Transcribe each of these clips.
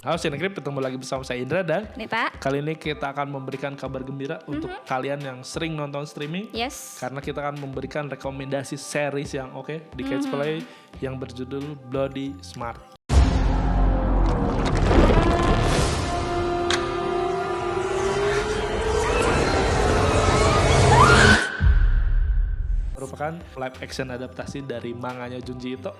Halo Cinegrip, ketemu lagi bersama saya Indra dan Nita. kali ini kita akan memberikan kabar gembira untuk kalian yang sering nonton streaming. Yes. Karena kita akan memberikan rekomendasi series yang oke di Catch Play yang berjudul Bloody Smart. Merupakan live action adaptasi dari manganya Junji Ito.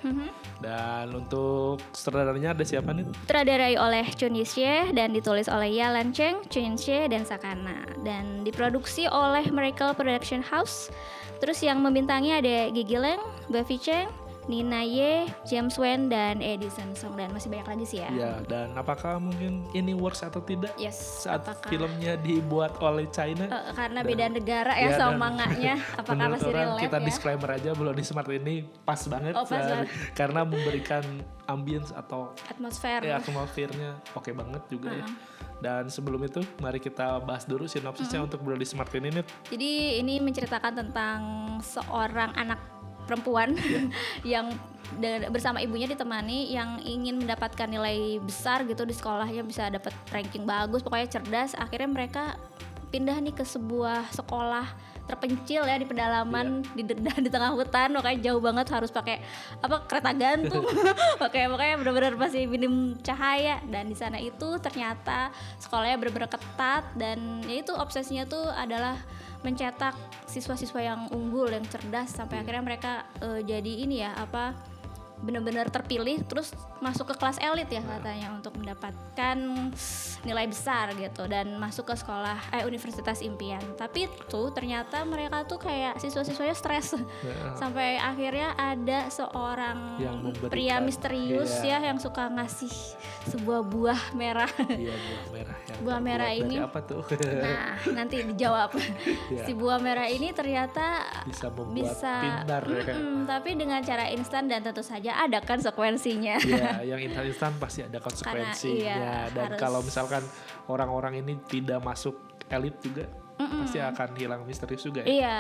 Dan untuk sutradaranya ada siapa nih? Sutradarai oleh Chun Yishye dan ditulis oleh Yalan Cheng, Chun Yishye, dan Sakana. Dan diproduksi oleh Miracle Production House. Terus yang membintangi ada Gigi Leng, Buffy Cheng, Nina Ye, James Wan, dan Edison Song, dan masih banyak lagi sih ya. Ya, dan apakah mungkin ini works atau tidak Yes. saat apakah filmnya dibuat oleh China? karena Dan- beda negara ya, dan sama manganya. Apakah menurut masih orang relate kita ya? disclaimer aja, Bloody Smart ini pas banget, Oh, pas banget. karena memberikan ambience atau Atmosfer. atmosfernya oke banget juga ya. Dan sebelum itu mari kita bahas dulu sinopsisnya untuk Bloody Smart ini nih. Jadi ini menceritakan tentang seorang anak perempuan yang bersama ibunya ditemani yang ingin mendapatkan nilai besar gitu di sekolahnya, bisa dapat ranking bagus, pokoknya cerdas. Akhirnya mereka pindah nih ke sebuah sekolah terpencil ya di pedalaman, di tengah hutan, makanya jauh banget, harus pakai kereta gantung. Makanya benar-benar masih minim cahaya, dan di sana itu ternyata sekolahnya benar-benar ketat, dan ya itu obsesinya tuh adalah mencetak siswa-siswa yang unggul, yang cerdas, sampai akhirnya mereka jadi ini ya benar-benar terpilih terus masuk ke kelas elit ya katanya, untuk mendapatkan nilai besar gitu dan masuk ke sekolah universitas impian. Tapi tuh ternyata mereka tuh kayak siswa-siswanya stres sampai akhirnya ada seorang Yang memberikan, pria misterius ya yang suka ngasih sebuah buah merah. Iya, buah merah. Yang Buah merah terbuat dari ini. apa tuh? Nah, nanti dijawab. Iya. Si buah merah ini ternyata Bisa membuat pintar ya kan. tapi dengan cara instan, dan tentu saja ada kan konsekuensinya. Ya, yang instan pasti ada konsekuensinya. Karena, Dan harus. kalau misalkan orang-orang ini tidak masuk elit juga, pasti akan hilang misterius juga ya. Iya.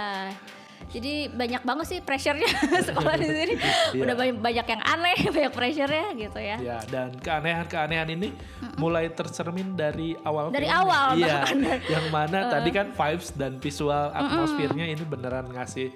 Jadi banyak banget sih pressure-nya sekolah di sini. Udah banyak yang aneh, banyak pressure-nya gitu ya. Ya, dan keanehan-keanehan ini mulai tercermin dari awal Dari filmnya. awal Iya, bahkan. yang mana tadi kan vibes dan visual atmosfernya ini beneran ngasih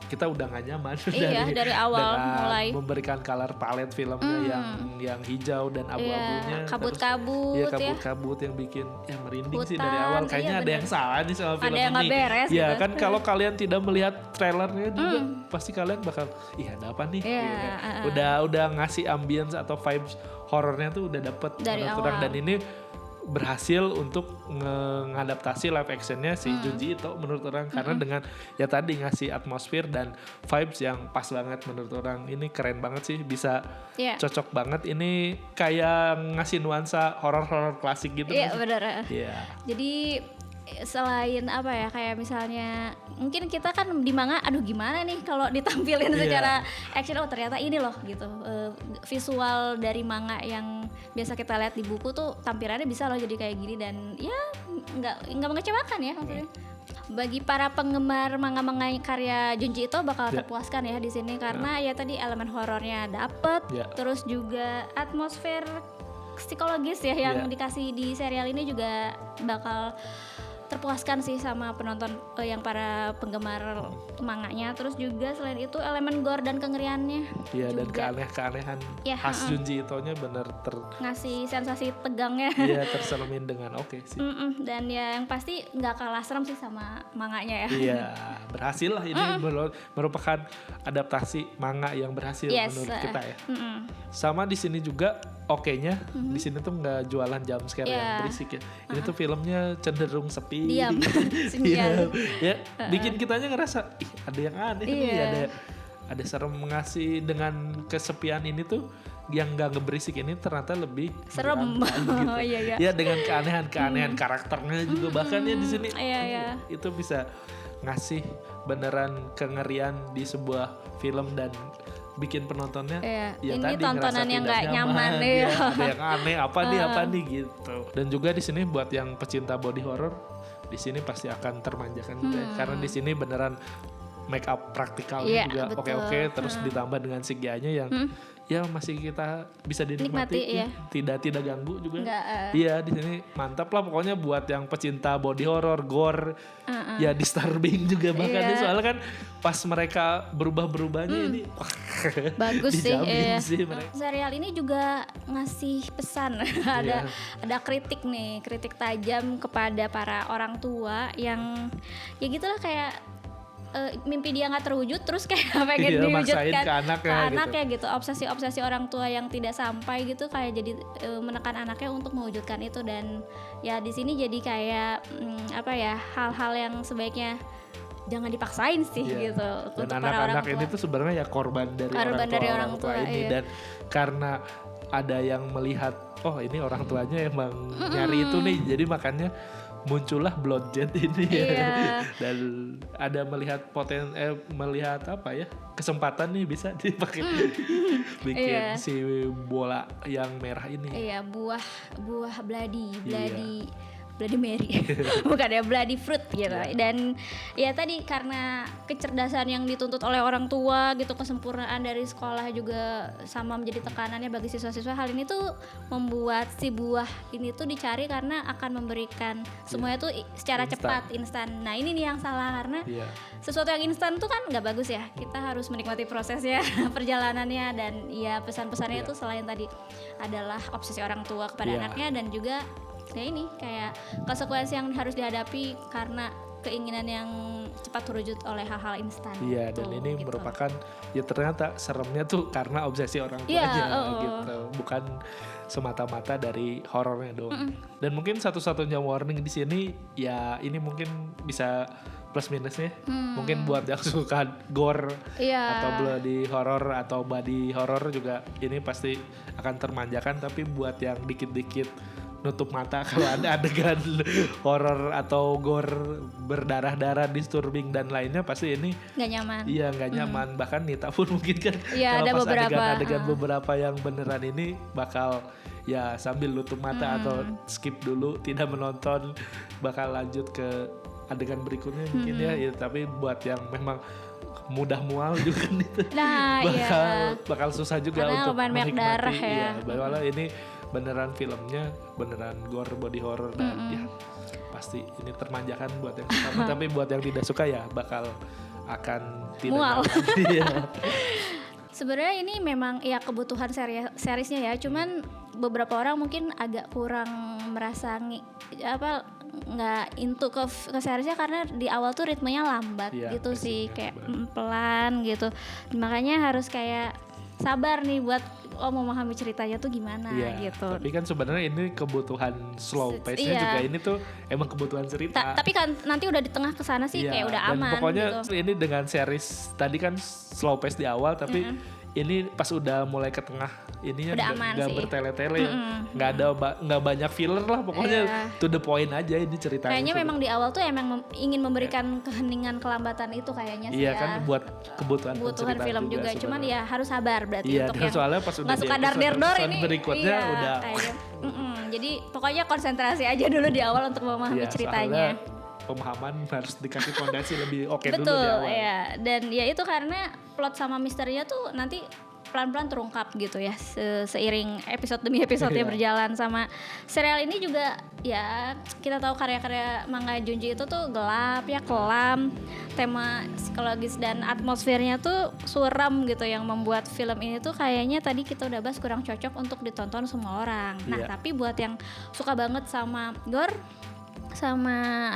kita udah gak nyaman Iya, dari awal dengan mulai. memberikan color palette filmnya yang hijau dan abu-abunya, Iya, kabut-kabut terus, ya. kabut-kabut yang bikin merinding sih Hutan, dari awal. Kayaknya iya ada yang bener. salah nih sama film Ada yang ini. nggak beres Ya gitu. kan, kalau kalian tidak melihat trailernya juga pasti kalian bakal ada apa nih? Iya, Gitu. Udah ngasih ambience atau vibes horornya tuh udah dapet Dari menurut orang. awal. Dan ini berhasil untuk mengadaptasi live actionnya si Junji Ito menurut orang, karena dengan ya tadi ngasih atmosfer dan vibes yang pas banget menurut orang. Ini keren banget sih, bisa Iya. cocok banget. Ini kayak ngasih nuansa horor-horor klasik gitu. Iya, Mas. benar. Iya. Jadi selain kayak misalnya mungkin kita kan di manga, aduh gimana nih kalau ditampilin Iya. secara action, ternyata ini loh gitu. Visual dari manga yang biasa kita lihat di buku tuh tampilannya bisa loh jadi kayak gini, dan ya nggak mengecewakan ya maksudnya. Bagi para penggemar manga-manga karya Junji Ito bakal terpuaskan ya di sini, karena ya tadi elemen horornya dapet, Ya. terus juga atmosfer psikologis ya yang dikasih di serial ini juga bakal terpuaskan sih sama penonton yang para penggemar manganya. Terus juga selain itu elemen gore dan kengeriannya Iya, dan juga keanehan Ya, khas Junji Ito-nya bener ngasih sensasi tegangnya. tercermin dengan oke sih. Dan ya yang pasti nggak kalah serem sih sama manganya ya. Iya, berhasil lah ini merupakan adaptasi manga yang berhasil Yes, menurut kita ya. Mm-mm. Sama di sini juga oke-nya, di sini tuh nggak jualan jump scare yang Yeah. berisik ya. Ini tuh filmnya cenderung sepi. Diam. Iya, ya, bikin kitanya ngerasa ada yang aneh nih, Iya. ada serem. Ngasih dengan kesepian ini tuh yang nggak ngeberisik ini ternyata lebih Serem. menyenangkan gitu. Iya. Ya, dengan keanehan karakternya juga bahkan ya di sini Iya. itu bisa ngasih beneran kengerian di sebuah film dan bikin penontonnya Iya, ya ini tadi tontonan ngerasa yang tidak nggak nyaman ya, ya. ada yang aneh apa nih gitu. Dan juga di sini buat yang pecinta body horror di sini pasti akan termanjakan juga ya. Karena di sini beneran make up praktikalnya Iya, juga betul. oke-oke, terus ditambah dengan CGI-nya yang ya masih kita bisa dinikmati, Nikmati, iya. tidak ganggu juga. Nggak, Iya di sini mantap lah pokoknya buat yang pecinta body horror, gore, ya disturbing juga bahkan Iya. soalnya kan pas mereka berubahnya ini wah, bagus sih. dijamin Iya. sih mereka. Serial ini juga ngasih pesan ada kritik nih, kritik tajam kepada para orang tua yang ya gitulah kayak mimpi dia nggak terwujud terus kayak pengen Iya, maksain diwujudkan ke anaknya gitu. Obsesi orang tua yang tidak sampai gitu kayak jadi menekan anaknya untuk mewujudkan itu. Dan ya di sini jadi kayak hal-hal yang sebaiknya jangan dipaksain sih gitu Dan untuk para orang anak-anak tua. ini tuh sebenarnya ya korban dari orang tua ini. iya. Dan karena ada yang melihat oh ini orang tuanya emang nyari itu nih, jadi makanya muncullah Blodgett ini ya. Iya. Dan ada melihat melihat kesempatan nih bisa dipakai bikin Iya. si bola yang merah ini. Iya, buah bloody Mary. Bukan ya, bloody fruit gitu. Dan ya tadi karena kecerdasan yang dituntut oleh orang tua gitu, kesempurnaan dari sekolah juga sama menjadi tekanannya bagi siswa-siswa. Hal ini tuh membuat si buah ini tuh dicari karena akan memberikan semuanya tuh secara cepat, instan. Nah, ini nih yang salah karena sesuatu yang instan tuh kan nggak bagus ya. Kita harus menikmati prosesnya, perjalanannya, dan ya pesan-pesannya itu selain tadi adalah obsesi orang tua kepada anaknya, dan juga ya ini kayak konsekuensi yang harus dihadapi karena keinginan yang cepat terwujud oleh hal-hal instan. Iya, dan ini merupakan ya ternyata seremnya tuh karena obsesi orang tuanya gitu, bukan semata-mata dari horornya doang. Dan mungkin satu-satunya warning di sini ya ini mungkin bisa plus minusnya. Mungkin buat yang suka gore atau bloody horror atau body horror juga ini pasti akan termanjakan, tapi buat yang dikit-dikit nutup mata kalau ada adegan horor atau gore berdarah-darah, disturbing dan lainnya pasti ini nggak nyaman. Iya nggak nyaman. Bahkan Nita pun mungkin kan ada kalau pas beberapa adegan beberapa yang beneran ini bakal ya sambil nutup mata atau skip dulu, tidak menonton, bakal lanjut ke adegan berikutnya mungkin ya. Tapi buat yang memang mudah mual juga itu bakal susah juga karena untuk menikmati darah ya. Bahwa ini beneran filmnya beneran gore body horror dan ya pasti ini termanjakan buat yang suka. Tapi buat yang tidak suka ya bakal akan tidak mual. Ya. Sebenarnya ini memang ya kebutuhan seriesnya ya, cuman beberapa orang mungkin agak kurang merasa nggak into ke seriesnya karena di awal tuh ritmenya lambat gitu sih, kayak pelan gitu. Makanya harus kayak sabar nih buat memahami ceritanya tuh gimana gitu. Tapi kan sebenarnya ini kebutuhan slow pace-nya juga ini tuh emang kebutuhan cerita. Tapi kan nanti udah di tengah kesana sih kayak udah dan aman pokoknya gitu. ini dengan series tadi kan slow pace di awal, tapi ini pas udah mulai ke tengah ininya nggak bertele-tele, nggak banyak filler lah, pokoknya to the point aja ini ceritanya. Kayaknya memang di awal tuh emang ingin memberikan keheningan kelambatan itu kayaknya sih. Iya kan buat kebutuhan film juga cuman ya harus sabar berarti untuk yang soalnya pas udah suka dar-der ini berikutnya udah jadi pokoknya konsentrasi aja dulu di awal untuk memahami ceritanya. Pemahaman harus dikasih fondasi lebih oke dulu di Betul awal. ya, dan ya itu karena plot sama misterinya tuh nanti pelan-pelan terungkap gitu ya seiring episode demi episode berjalan. Sama serial ini juga ya kita tahu karya-karya manga Junji itu tuh gelap ya, kelam, tema psikologis dan atmosfernya tuh suram gitu, yang membuat film ini tuh kayaknya tadi kita udah bahas kurang cocok untuk ditonton semua orang. Nah tapi buat yang suka banget sama gore sama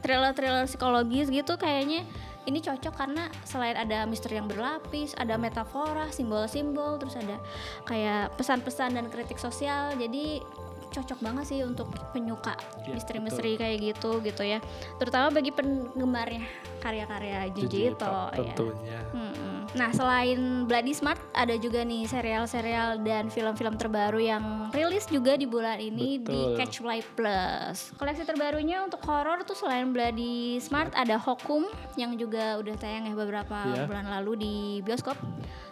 thriller psikologis gitu, kayaknya ini cocok karena selain ada misteri yang berlapis, ada metafora, simbol-simbol, terus ada kayak pesan-pesan dan kritik sosial. Jadi cocok banget sih untuk penyuka misteri-misteri kayak gitu ya. Terutama bagi penggemarnya karya-karya Junji Ito tentunya. Nah, selain Bloody Smart ada juga nih serial-serial dan film-film terbaru yang rilis juga di bulan ini di Catchplay Plus. Koleksi terbarunya untuk horor tuh selain Bloody Smart ada Hokum yang juga udah tayang ya beberapa bulan lalu di bioskop.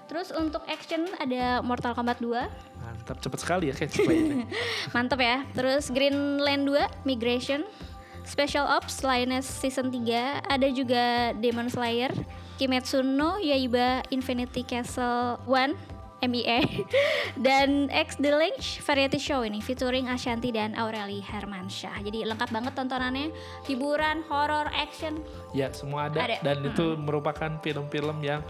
Terus untuk action ada Mortal Kombat 2. Mantap, cepet sekali ya Catchplay ini. Mantap ya. Terus Greenland 2 Migration, Special Ops Lioness Season 3, ada juga Demon Slayer, Kimetsu no Yaiba Infinity Castle 1, MIA dan X The Lynch Variety Show ini featuring Ashanti dan Aureli Hermansyah. Jadi lengkap banget tontonannya, hiburan, horor, action. Ya, semua ada. Dan itu merupakan film-film yang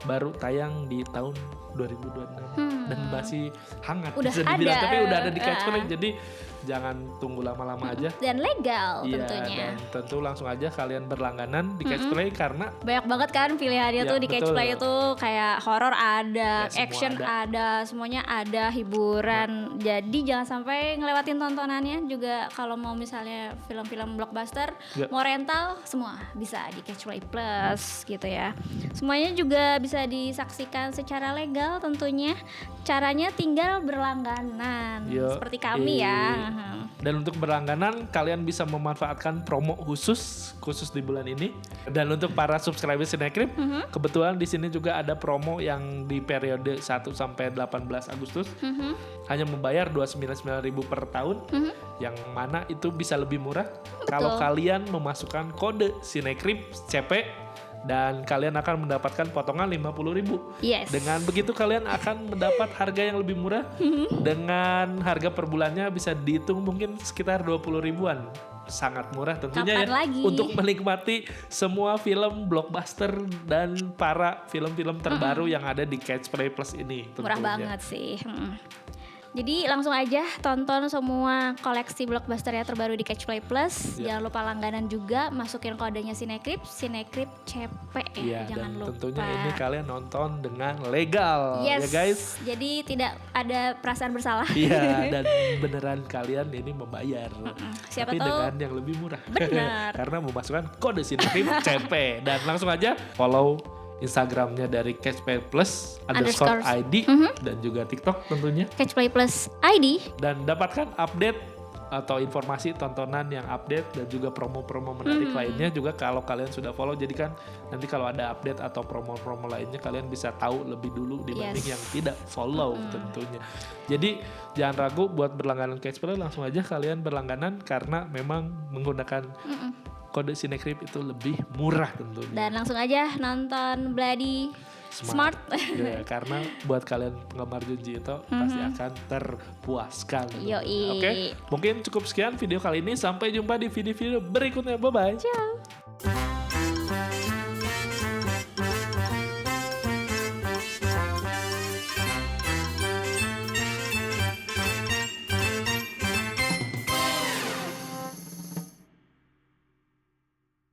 baru tayang di tahun 2026 dan masih hangat Udah bisa dibilang, ada. tapi udah ada di Catch Play, jadi jangan tunggu lama-lama aja. Dan legal Iya, tentunya. dan tentu langsung aja kalian berlangganan di Catch Play karena Banyak banget kan pilihannya Ya, tuh di Catch betul. Play itu kayak horor ada, Ya, semua action ada. ada, semuanya ada, hiburan. Jadi jangan sampai ngelewatin tontonannya. Juga kalau mau misalnya film-film blockbuster, Ya. mau rental semua bisa di Catch Play Plus gitu ya. Semuanya juga bisa disaksikan secara legal tentunya. Caranya tinggal berlangganan Yo, seperti kami ya. Dan untuk berlangganan kalian bisa memanfaatkan promo khusus di bulan ini. Dan untuk para subscriber Cinecrip, kebetulan di sini juga ada promo yang di periode 1 sampai 18 Agustus hanya membayar 299.000 per tahun, yang mana itu bisa lebih murah kalau kalian memasukkan kode Cinecrip CP dan kalian akan mendapatkan potongan 50.000. Yes. Dengan begitu kalian akan mendapat harga yang lebih murah. Dengan harga per bulannya bisa dihitung mungkin sekitar 20 ribuan. Sangat murah tentunya Kapan ya lagi? untuk menikmati semua film blockbuster dan para film-film terbaru yang ada di Catch Play Plus ini tentunya. Murah banget sih. Jadi langsung aja tonton semua koleksi blockbuster yang terbaru di Catch Play Plus. Ya. Jangan lupa langganan juga, masukin kodenya Cinecrip CP Iya, jangan dan lupa. tentunya ini kalian nonton dengan legal Yes, ya guys. jadi tidak ada perasaan bersalah. Iya, dan beneran kalian ini membayar. Siapa Tapi tahu dengan yang lebih murah. Benar. Karena memasukkan kode Cinecrip CP. Dan langsung aja follow Instagramnya dari Catch Play Plus _ ID dan juga TikTok tentunya. Catch Play Plus ID. Dan dapatkan update atau informasi tontonan yang update dan juga promo-promo menarik lainnya juga kalau kalian sudah follow. Jadi kan nanti kalau ada update atau promo-promo lainnya kalian bisa tahu lebih dulu dibanding yang tidak follow tentunya. Jadi jangan ragu buat berlangganan Catch Play, langsung aja kalian berlangganan karena memang menggunakan kode Cinecrip itu lebih murah tentunya. Dan langsung aja nonton Bloody Smart. Ya, karena buat kalian penggemar Junji Ito pasti akan terpuaskan. Yoi. Oke, mungkin cukup sekian video kali ini. Sampai jumpa di video-video berikutnya. Bye-bye. Ciao.